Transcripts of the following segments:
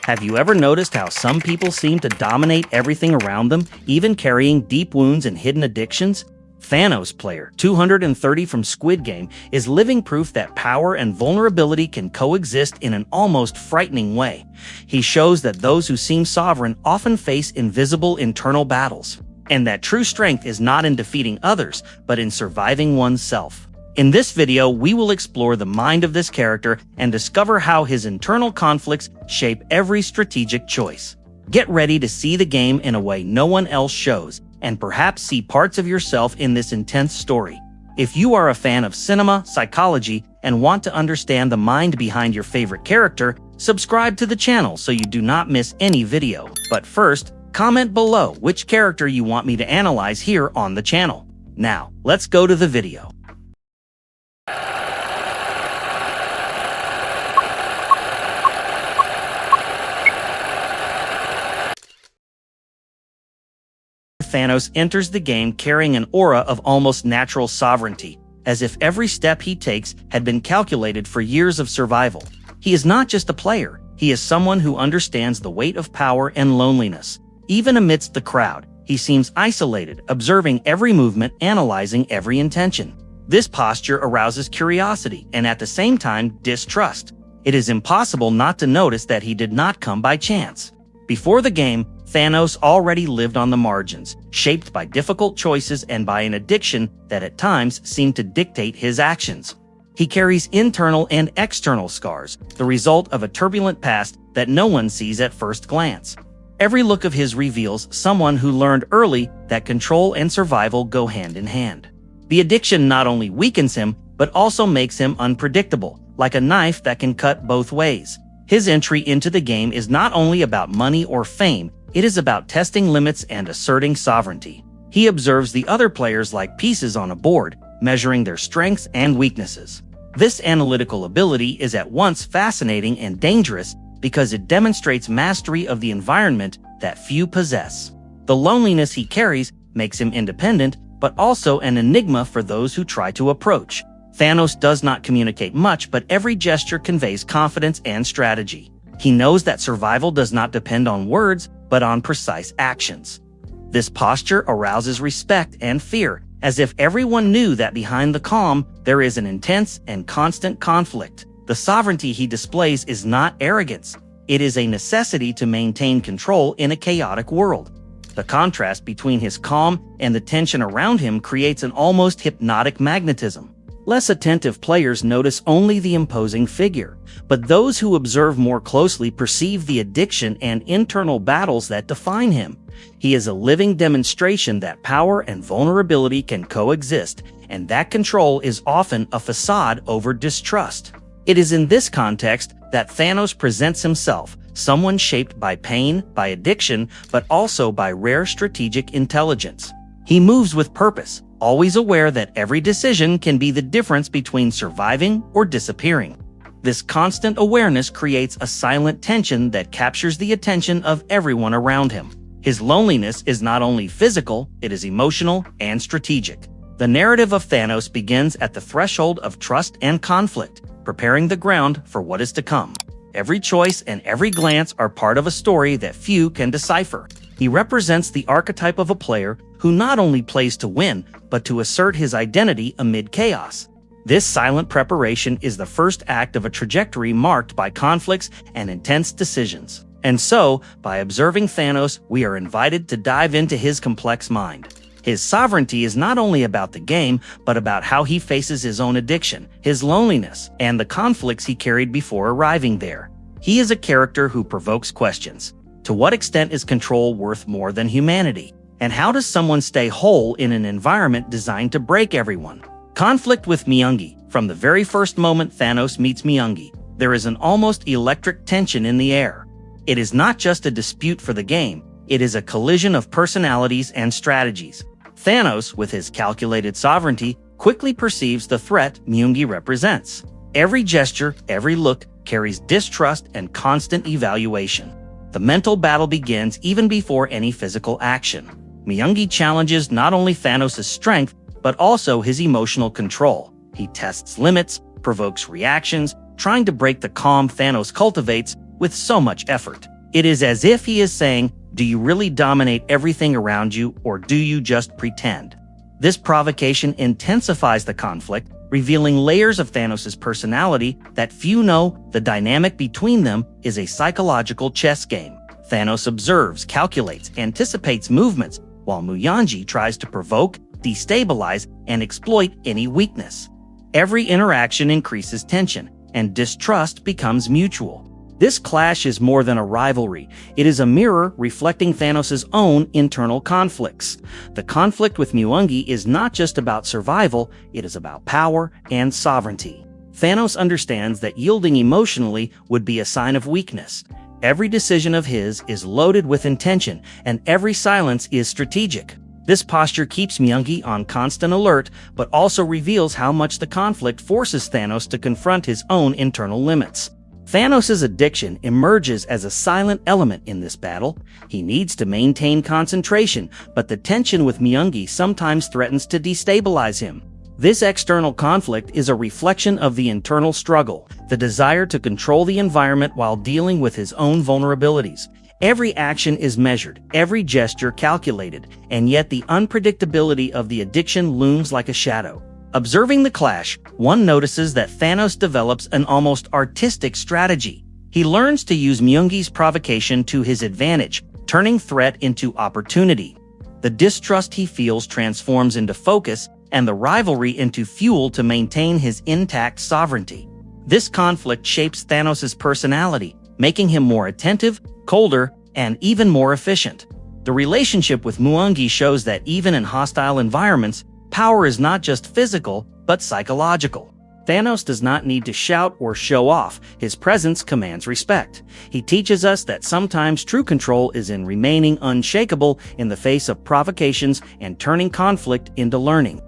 Have you ever noticed how some people seem to dominate everything around them, even carrying deep wounds and hidden addictions? Thanos, player 230 from Squid Game, is living proof that power and vulnerability can coexist in an almost frightening way. He shows that those who seem sovereign often face invisible internal battles, and that true strength is not in defeating others, but in surviving oneself. In this video, we will explore the mind of this character and discover how his internal conflicts shape every strategic choice. Get ready to see the game in a way no one else shows, and perhaps see parts of yourself in this intense story. If you are a fan of cinema, psychology, and want to understand the mind behind your favorite character, subscribe to the channel so you do not miss any video. But first, comment below which character you want me to analyze here on the channel. Now, let's go to the video. Thanos enters the game carrying an aura of almost natural sovereignty, as if every step he takes had been calculated for years of survival. He is not just a player, he is someone who understands the weight of power and loneliness. Even amidst the crowd, he seems isolated, observing every movement, analyzing every intention. This posture arouses curiosity and at the same time distrust. It is impossible not to notice that he did not come by chance. Before the game, Thanos already lived on the margins, shaped by difficult choices and by an addiction that at times seemed to dictate his actions. He carries internal and external scars, the result of a turbulent past that no one sees at first glance. Every look of his reveals someone who learned early that control and survival go hand in hand. The addiction not only weakens him, but also makes him unpredictable, like a knife that can cut both ways. His entry into the game is not only about money or fame, it is about testing limits and asserting sovereignty. He observes the other players like pieces on a board, measuring their strengths and weaknesses. This analytical ability is at once fascinating and dangerous because it demonstrates mastery of the environment that few possess. The loneliness he carries makes him independent, but also an enigma for those who try to approach. Thanos does not communicate much, but every gesture conveys confidence and strategy. He knows that survival does not depend on words, but on precise actions. This posture arouses respect and fear, as if everyone knew that behind the calm, there is an intense and constant conflict. The sovereignty he displays is not arrogance. It is a necessity to maintain control in a chaotic world. The contrast between his calm and the tension around him creates an almost hypnotic magnetism. Less attentive players notice only the imposing figure, but those who observe more closely perceive the addiction and internal battles that define him. He is a living demonstration that power and vulnerability can coexist, and that control is often a facade over distrust. It is in this context that Thanos presents himself, someone shaped by pain, by addiction, but also by rare strategic intelligence. He moves with purpose, always aware that every decision can be the difference between surviving or disappearing. This constant awareness creates a silent tension that captures the attention of everyone around him. His loneliness is not only physical, it is emotional and strategic. The narrative of Thanos begins at the threshold of trust and conflict, preparing the ground for what is to come. Every choice and every glance are part of a story that few can decipher. He represents the archetype of a player who not only plays to win, but to assert his identity amid chaos. This silent preparation is the first act of a trajectory marked by conflicts and intense decisions. And so, by observing Thanos, we are invited to dive into his complex mind. His sovereignty is not only about the game, but about how he faces his own addiction, his loneliness, and the conflicts he carried before arriving there. He is a character who provokes questions. To what extent is control worth more than humanity? And how does someone stay whole in an environment designed to break everyone? Conflict with Myungi. From the very first moment Thanos meets Myungi, there is an almost electric tension in the air. It is not just a dispute for the game, it is a collision of personalities and strategies. Thanos, with his calculated sovereignty, quickly perceives the threat Myungi represents. Every gesture, every look, carries distrust and constant evaluation. The mental battle begins even before any physical action. Myungi challenges not only Thanos' strength, but also his emotional control. He tests limits, provokes reactions, trying to break the calm Thanos cultivates with so much effort. It is as if he is saying, do you really dominate everything around you, or do you just pretend? This provocation intensifies the conflict, revealing layers of Thanos' personality that few know. The dynamic between them is a psychological chess game. Thanos observes, calculates, anticipates movements, while Myungi tries to provoke, destabilize, and exploit any weakness. Every interaction increases tension, and distrust becomes mutual. This clash is more than a rivalry. It is a mirror reflecting Thanos' own internal conflicts. The conflict with Myungi is not just about survival, it is about power and sovereignty. Thanos understands that yielding emotionally would be a sign of weakness. Every decision of his is loaded with intention, and every silence is strategic. This posture keeps Myungi on constant alert, but also reveals how much the conflict forces Thanos to confront his own internal limits. Thanos' addiction emerges as a silent element in this battle. He needs to maintain concentration, but the tension with Myungi sometimes threatens to destabilize him. This external conflict is a reflection of the internal struggle, the desire to control the environment while dealing with his own vulnerabilities. Every action is measured, every gesture calculated, and yet the unpredictability of the addiction looms like a shadow. Observing the clash, one notices that Thanos develops an almost artistic strategy. He learns to use Myungi's provocation to his advantage, turning threat into opportunity. The distrust he feels transforms into focus, and the rivalry into fuel to maintain his intact sovereignty. This conflict shapes Thanos' personality, making him more attentive, colder, and even more efficient. The relationship with Myungi shows that even in hostile environments, power is not just physical, but psychological. Thanos does not need to shout or show off. His presence commands respect. He teaches us that sometimes true control is in remaining unshakable in the face of provocations and turning conflict into learning.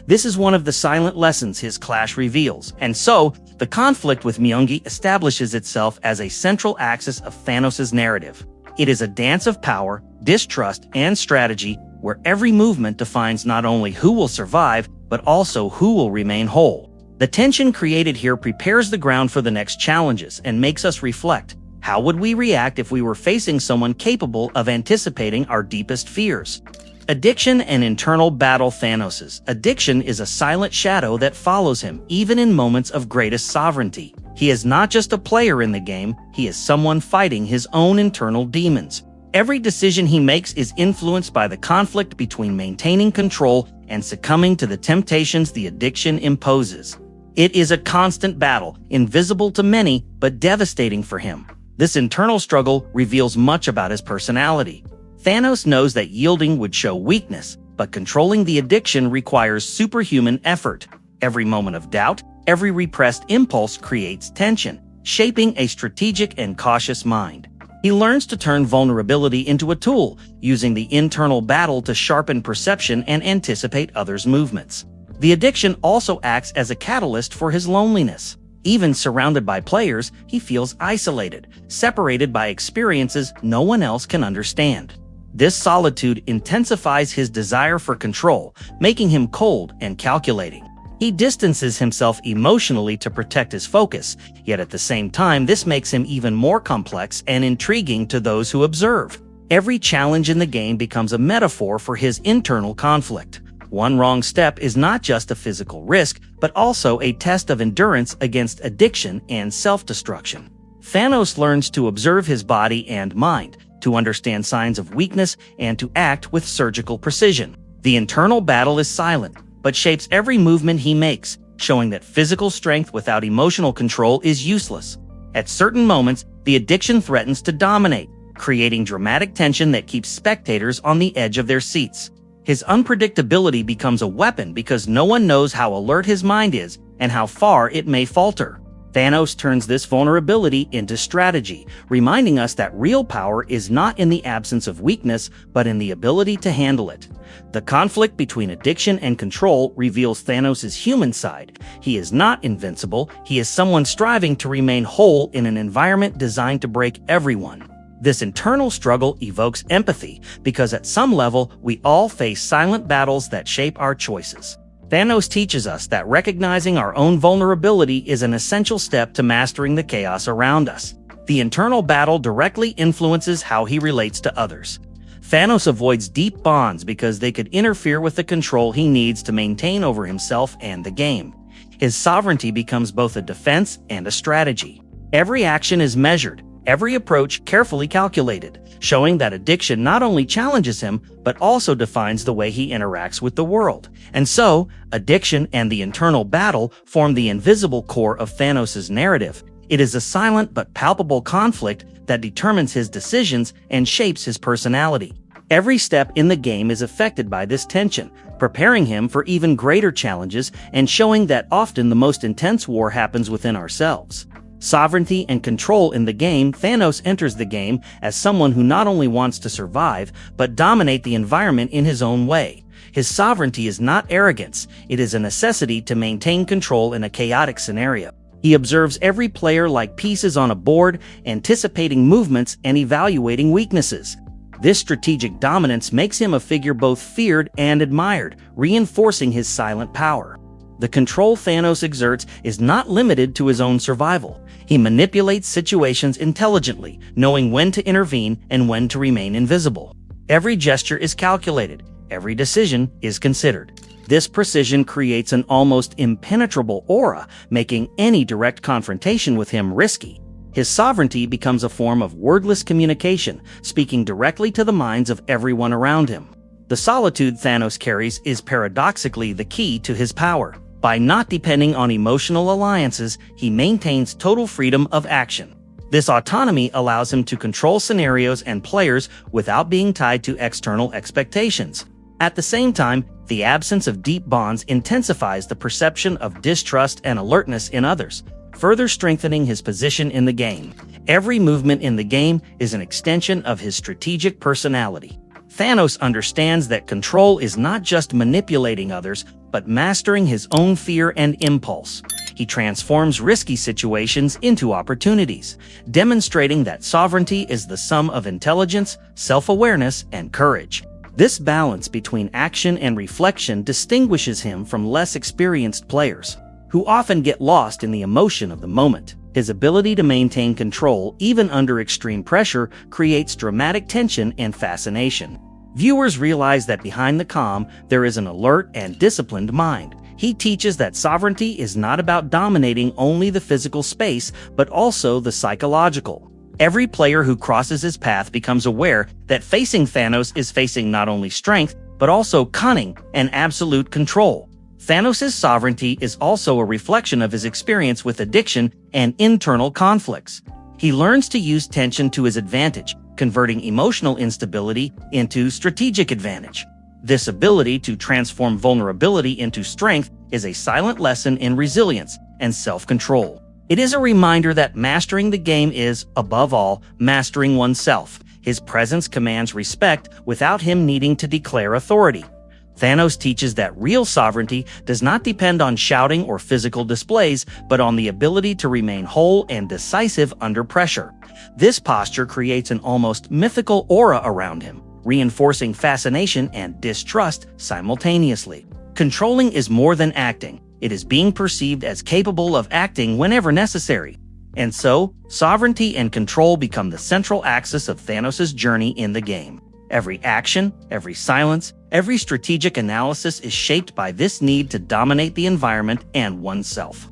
This is one of the silent lessons his clash reveals, and so, the conflict with Myungi establishes itself as a central axis of Thanos' narrative. It is a dance of power, distrust, and strategy, where every movement defines not only who will survive, but also who will remain whole. The tension created here prepares the ground for the next challenges and makes us reflect. How would we react if we were facing someone capable of anticipating our deepest fears? Addiction and internal battle. Thanos' addiction is a silent shadow that follows him, even in moments of greatest sovereignty. He is not just a player in the game, he is someone fighting his own internal demons. Every decision he makes is influenced by the conflict between maintaining control and succumbing to the temptations the addiction imposes. It is a constant battle, invisible to many, but devastating for him. This internal struggle reveals much about his personality. Thanos knows that yielding would show weakness, but controlling the addiction requires superhuman effort. Every moment of doubt, every repressed impulse creates tension, shaping a strategic and cautious mind. He learns to turn vulnerability into a tool, using the internal battle to sharpen perception and anticipate others' movements. The addiction also acts as a catalyst for his loneliness. Even surrounded by players, he feels isolated, separated by experiences no one else can understand. This solitude intensifies his desire for control, making him cold and calculating. He distances himself emotionally to protect his focus, yet at the same time this makes him even more complex and intriguing to those who observe. Every challenge in the game becomes a metaphor for his internal conflict. One wrong step is not just a physical risk, but also a test of endurance against addiction and self-destruction. Thanos learns to observe his body and mind, to understand signs of weakness, and to act with surgical precision. The internal battle is silent, but shapes every movement he makes, showing that physical strength without emotional control is useless. At certain moments, the addiction threatens to dominate, creating dramatic tension that keeps spectators on the edge of their seats. His unpredictability becomes a weapon because no one knows how alert his mind is and how far it may falter. Thanos turns this vulnerability into strategy, reminding us that real power is not in the absence of weakness, but in the ability to handle it. The conflict between addiction and control reveals Thanos' human side. He is not invincible, he is someone striving to remain whole in an environment designed to break everyone. This internal struggle evokes empathy, because at some level, we all face silent battles that shape our choices. Thanos teaches us that recognizing our own vulnerability is an essential step to mastering the chaos around us. The internal battle directly influences how he relates to others. Thanos avoids deep bonds because they could interfere with the control he needs to maintain over himself and the game. His sovereignty becomes both a defense and a strategy. Every action is measured, every approach carefully calculated, showing that addiction not only challenges him, but also defines the way he interacts with the world. And so, addiction and the internal battle form the invisible core of Thanos' narrative. It is a silent but palpable conflict that determines his decisions and shapes his personality. Every step in the game is affected by this tension, preparing him for even greater challenges and showing that often the most intense war happens within ourselves. Sovereignty and control in the game. Thanos enters the game as someone who not only wants to survive, but dominate the environment in his own way. His sovereignty is not arrogance, it is a necessity to maintain control in a chaotic scenario. He observes every player like pieces on a board, anticipating movements and evaluating weaknesses. This strategic dominance makes him a figure both feared and admired, reinforcing his silent power. The control Thanos exerts is not limited to his own survival. He manipulates situations intelligently, knowing when to intervene and when to remain invisible. Every gesture is calculated, every decision is considered. This precision creates an almost impenetrable aura, making any direct confrontation with him risky. His sovereignty becomes a form of wordless communication, speaking directly to the minds of everyone around him. The solitude Thanos carries is paradoxically the key to his power. By not depending on emotional alliances, he maintains total freedom of action. This autonomy allows him to control scenarios and players without being tied to external expectations. At the same time, the absence of deep bonds intensifies the perception of distrust and alertness in others, further strengthening his position in the game. Every movement in the game is an extension of his strategic personality. Thanos understands that control is not just manipulating others, but mastering his own fear and impulse. He transforms risky situations into opportunities, demonstrating that sovereignty is the sum of intelligence, self-awareness, and courage. This balance between action and reflection distinguishes him from less experienced players, who often get lost in the emotion of the moment. His ability to maintain control, even under extreme pressure, creates dramatic tension and fascination. Viewers realize that behind the calm, there is an alert and disciplined mind. He teaches that sovereignty is not about dominating only the physical space, but also the psychological. Every player who crosses his path becomes aware that facing Thanos is facing not only strength, but also cunning and absolute control. Thanos' sovereignty is also a reflection of his experience with addiction and internal conflicts. He learns to use tension to his advantage, converting emotional instability into strategic advantage. This ability to transform vulnerability into strength is a silent lesson in resilience and self-control. It is a reminder that mastering the game is, above all, mastering oneself. His presence commands respect without him needing to declare authority. Thanos teaches that real sovereignty does not depend on shouting or physical displays, but on the ability to remain whole and decisive under pressure. This posture creates an almost mythical aura around him, reinforcing fascination and distrust simultaneously. Controlling is more than acting. It is being perceived as capable of acting whenever necessary. And so, sovereignty and control become the central axis of Thanos' journey in the game. Every action, every silence, every strategic analysis is shaped by this need to dominate the environment and oneself.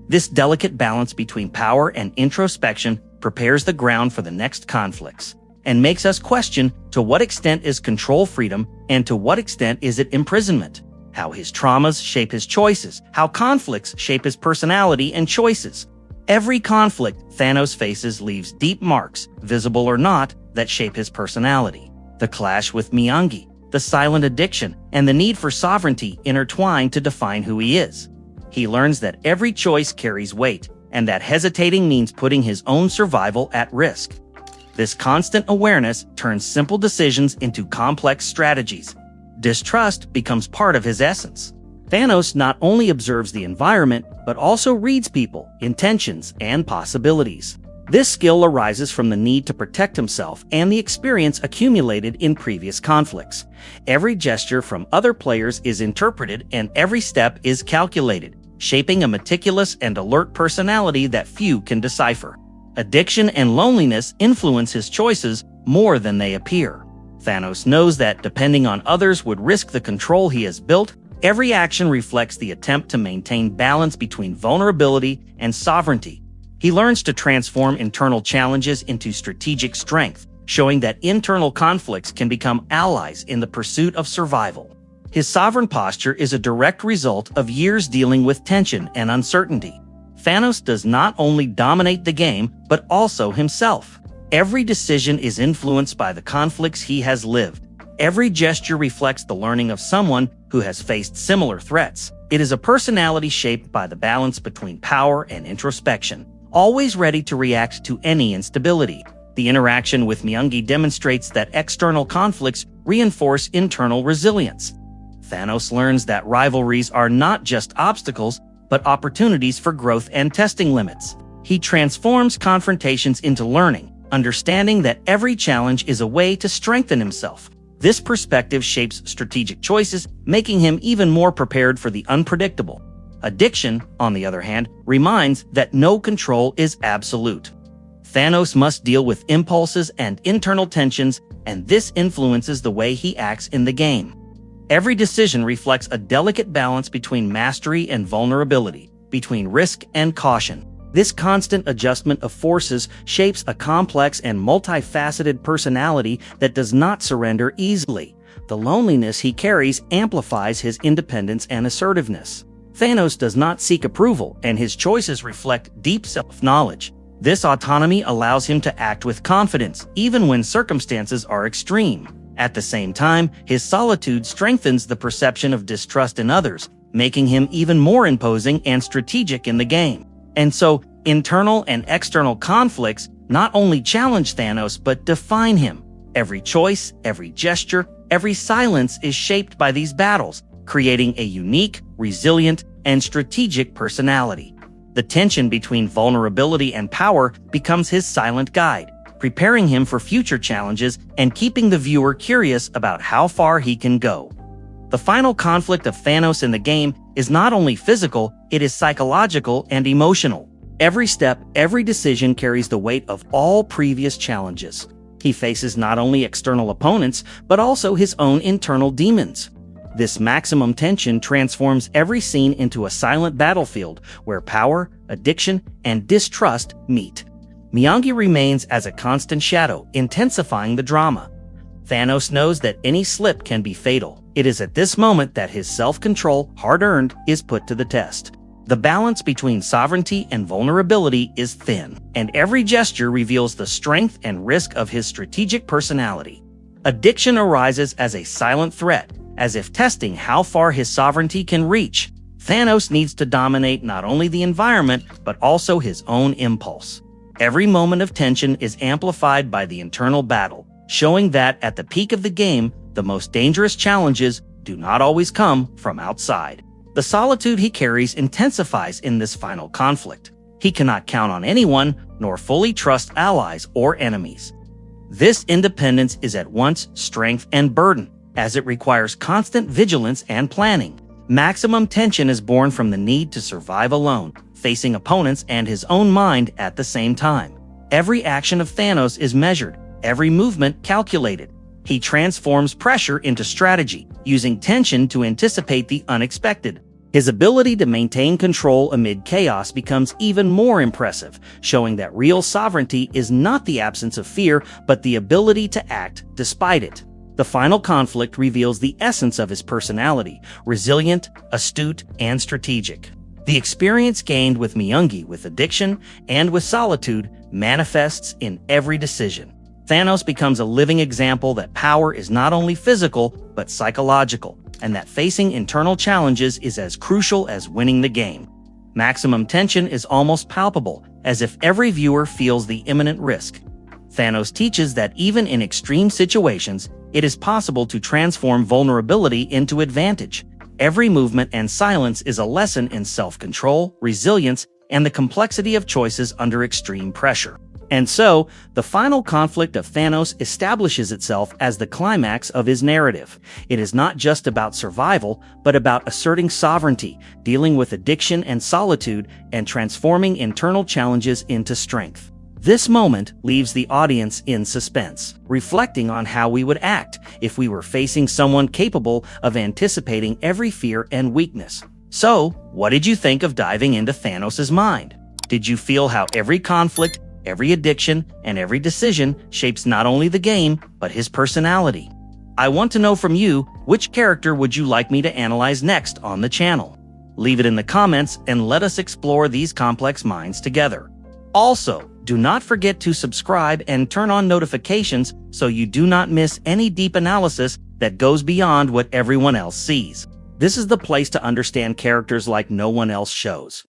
This delicate balance between power and introspection prepares the ground for the next conflicts, and makes us question to what extent is control freedom and to what extent is it imprisonment. How his traumas shape his choices, how conflicts shape his personality and choices. Every conflict Thanos faces leaves deep marks, visible or not, that shape his personality. The clash with Myungi, the silent addiction, and the need for sovereignty intertwine to define who he is. He learns that every choice carries weight, and that hesitating means putting his own survival at risk. This constant awareness turns simple decisions into complex strategies. Distrust becomes part of his essence. Thanos not only observes the environment, but also reads people, intentions, and possibilities. This skill arises from the need to protect himself and the experience accumulated in previous conflicts. Every gesture from other players is interpreted and every step is calculated, shaping a meticulous and alert personality that few can decipher. Addiction and loneliness influence his choices more than they appear. Thanos knows that depending on others would risk the control he has built. Every action reflects the attempt to maintain balance between vulnerability and sovereignty. He learns to transform internal challenges into strategic strength, showing that internal conflicts can become allies in the pursuit of survival. His sovereign posture is a direct result of years dealing with tension and uncertainty. Thanos does not only dominate the game, but also himself. Every decision is influenced by the conflicts he has lived. Every gesture reflects the learning of someone who has faced similar threats. It is a personality shaped by the balance between power and introspection, always ready to react to any instability. The interaction with Myungi demonstrates that external conflicts reinforce internal resilience. Thanos learns that rivalries are not just obstacles, but opportunities for growth and testing limits. He transforms confrontations into learning, understanding that every challenge is a way to strengthen himself. This perspective shapes strategic choices, making him even more prepared for the unpredictable. Addiction, on the other hand, reminds that no control is absolute. Thanos must deal with impulses and internal tensions, and this influences the way he acts in the game. Every decision reflects a delicate balance between mastery and vulnerability, between risk and caution. This constant adjustment of forces shapes a complex and multifaceted personality that does not surrender easily. The loneliness he carries amplifies his independence and assertiveness. Thanos does not seek approval, and his choices reflect deep self-knowledge. This autonomy allows him to act with confidence, even when circumstances are extreme. At the same time, his solitude strengthens the perception of distrust in others, making him even more imposing and strategic in the game. And so, internal and external conflicts not only challenge Thanos but define him. Every choice, every gesture, every silence is shaped by these battles, creating a unique, resilient, and strategic personality. The tension between vulnerability and power becomes his silent guide, preparing him for future challenges and keeping the viewer curious about how far he can go. The final conflict of Thanos in the game is not only physical, it is psychological and emotional. Every step, every decision carries the weight of all previous challenges. He faces not only external opponents, but also his own internal demons. This maximum tension transforms every scene into a silent battlefield where power, addiction, and distrust meet. Myungi remains as a constant shadow, intensifying the drama. Thanos knows that any slip can be fatal. It is at this moment that his self-control, hard-earned, is put to the test. The balance between sovereignty and vulnerability is thin, and every gesture reveals the strength and risk of his strategic personality. Addiction arises as a silent threat, as if testing how far his sovereignty can reach. Thanos needs to dominate not only the environment, but also his own impulse. Every moment of tension is amplified by the internal battle, showing that at the peak of the game, the most dangerous challenges do not always come from outside. The solitude he carries intensifies in this final conflict. He cannot count on anyone, nor fully trust allies or enemies. This independence is at once strength and burden, as it requires constant vigilance and planning. Maximum tension is born from the need to survive alone, facing opponents and his own mind at the same time. Every action of Thanos is measured, every movement calculated. He transforms pressure into strategy, using tension to anticipate the unexpected. His ability to maintain control amid chaos becomes even more impressive, showing that real sovereignty is not the absence of fear, but the ability to act despite it. The final conflict reveals the essence of his personality: resilient, astute, and strategic. The experience gained with Myungi, with addiction, and with solitude manifests in every decision. Thanos becomes a living example that power is not only physical, but psychological, and that facing internal challenges is as crucial as winning the game. Maximum tension is almost palpable, as if every viewer feels the imminent risk. Thanos teaches that even in extreme situations, it is possible to transform vulnerability into advantage. Every movement and silence is a lesson in self-control, resilience, and the complexity of choices under extreme pressure. And so, the final conflict of Thanos establishes itself as the climax of his narrative. It is not just about survival, but about asserting sovereignty, dealing with addiction and solitude, and transforming internal challenges into strength. This moment leaves the audience in suspense, reflecting on how we would act if we were facing someone capable of anticipating every fear and weakness. So, what did you think of diving into Thanos' mind? Did you feel how every conflict, every addiction, and every decision shapes not only the game, but his personality? I want to know from you, which character would you like me to analyze next on the channel? Leave it in the comments and let us explore these complex minds together. Also, do not forget to subscribe and turn on notifications so you do not miss any deep analysis that goes beyond what everyone else sees. This is the place to understand characters like no one else shows.